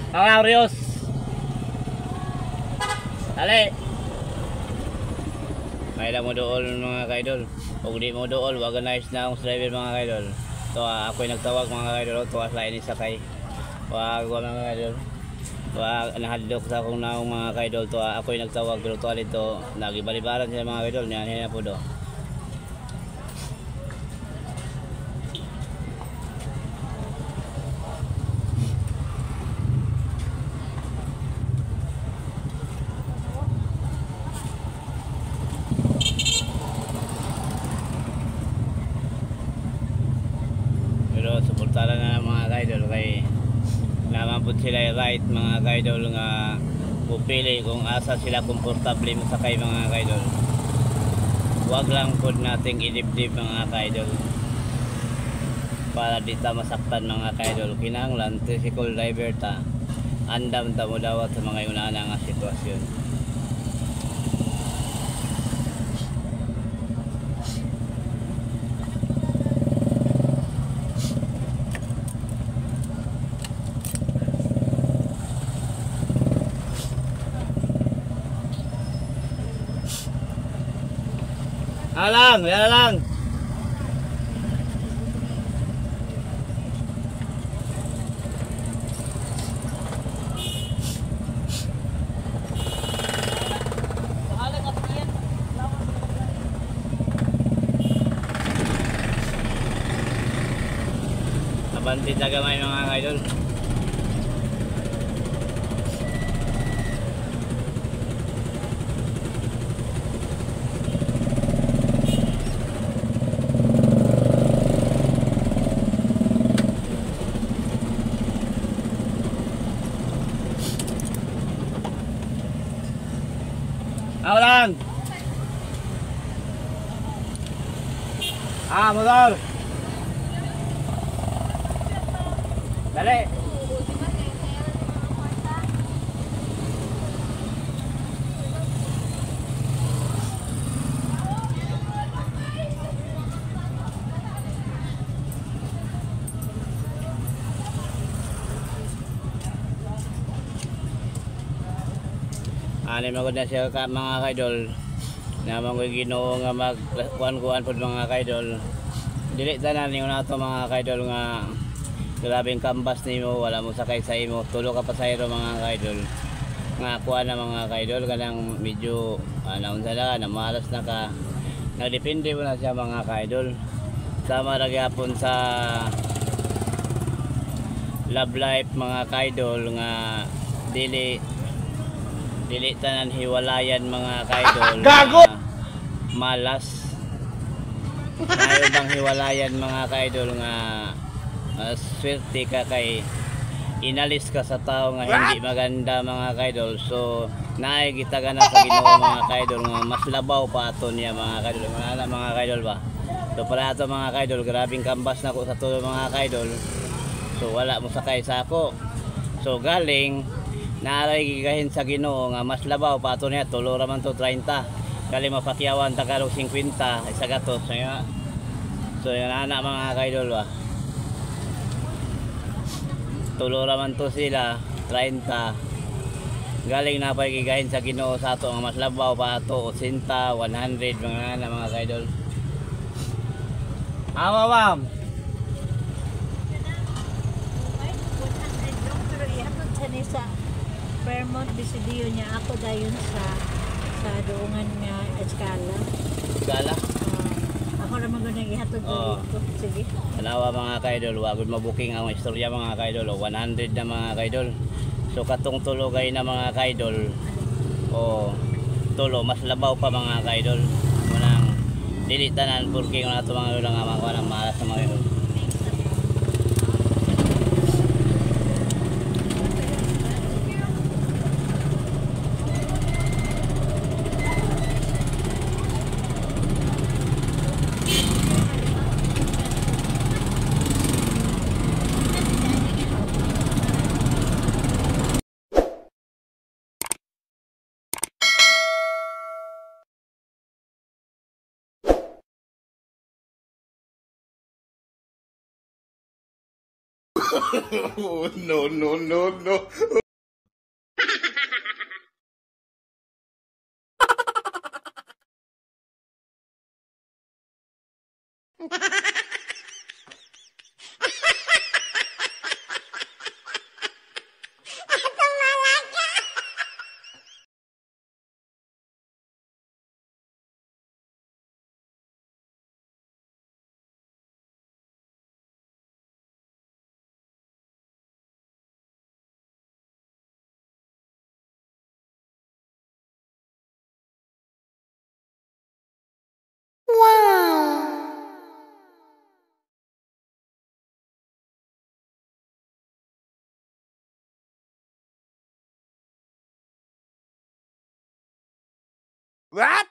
Mga Rios. Dali. May lang mo dool mga kaidol. Kung di mo dool, wag na na akong driver mga kaidol. So ako'y nagtawag mga kaidol. Tuwas lain ni sakay. Wag mga kaidol. Wag nahadlok sa akong naong mga kaidol. To ako'y nagtawag pero to alito nagibalibaran sila mga kaidol. Niyan po do. Pero suportahan na mga kaidol kay naman po sila right mga kaidol nga pupili kung asa sila komportable masakay mga kaidol. Huwag lang po nating idibdib mga kaidol para di ta masaktan mga kaidol. Kinahanglan tricycle driver ta andam ta mo dawat sa mga una nga sitwasyon. Alang, alang. Abanti na gamay mga kaidol. Alang. Motor. Dali. Ani magod na siya ka mga kaidol. Naman ko Ginoo nga magkuan-kuan pod mga kaidol. Dili tanan ninyo nato mga kaidol nga grabeng kambas nimo wala mo sakay sa imo tulo ka pasahero mga kaidol. Nga kuan na mga kaidol kanang medyo naon sala na malas na ka. Nagdepende mo na siya mga kaidol. Sama ra gyapon sa love life mga kaidol nga dili tanan hiwalayan mga kaidol. Gago! Malas. Ayaw bang hiwalayan mga kaidol nga swerte ka kay inalis ka sa tao nga hindi maganda mga kaidol. So naay gitagana sa Ginoo mga kaidol nga mas labaw pa ato niya mga kaidol. Mga kaidol ba? So para ato mga kaidol, grabing kambas na ko sa tulo mga kaidol. So wala mo sakay sa ako. So galing naaray gigahin sa Ginoo nga mas labaw pa ato niya tulo ra man to 30 kali mapakyawan tagalog 50 isa gatos so yan ana mga kaidol ba tulo ra man to sila 30 galing na pa gigahin sa Ginoo sa ato nga mas labaw pa ato 80 100 mga kaidol. Ma'am sa Fairmont Bisidio niya ako dayon sa doongan nga Escala. Escala? Ako naman ko nang ihatod dito. Sige. Tanawa mga kaidol, wagod mabuking ang istorya mga kaidol. 100 na mga kaidol. So katong tulo gay na mga kaidol. Tulo mas labaw pa mga kaidol. Munang dili tanan porque nga ato mga ulang mga malas sa mga kaidol. No, no, no, no. What?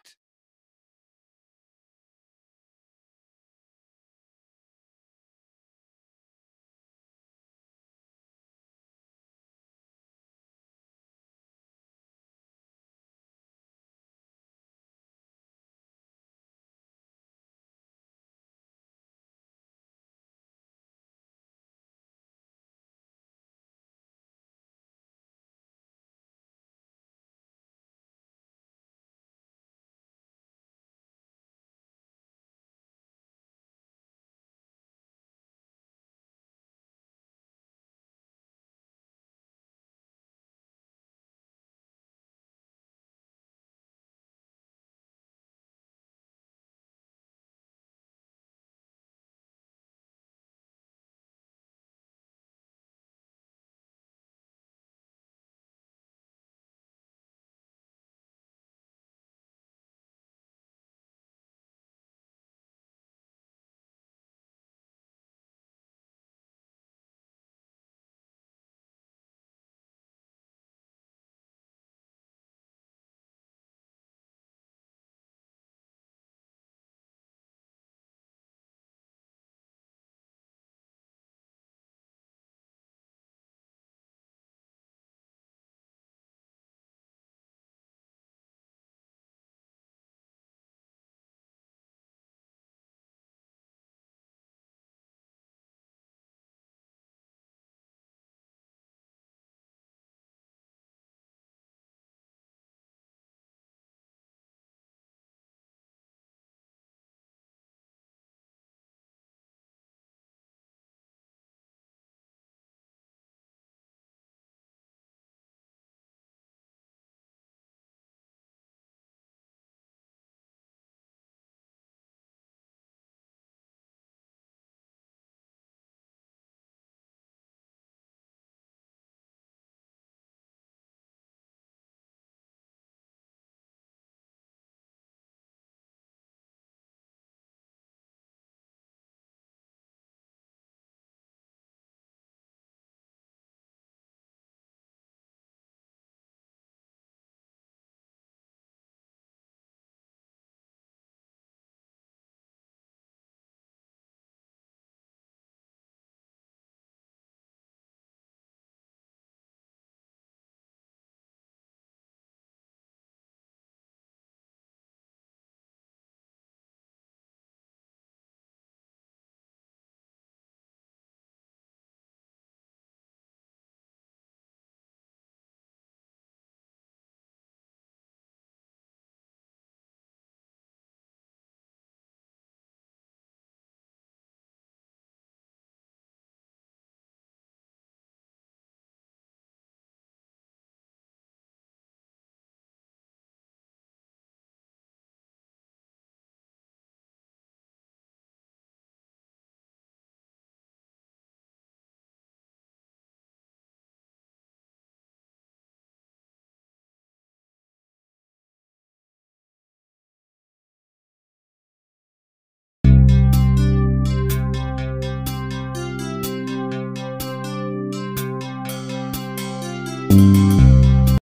you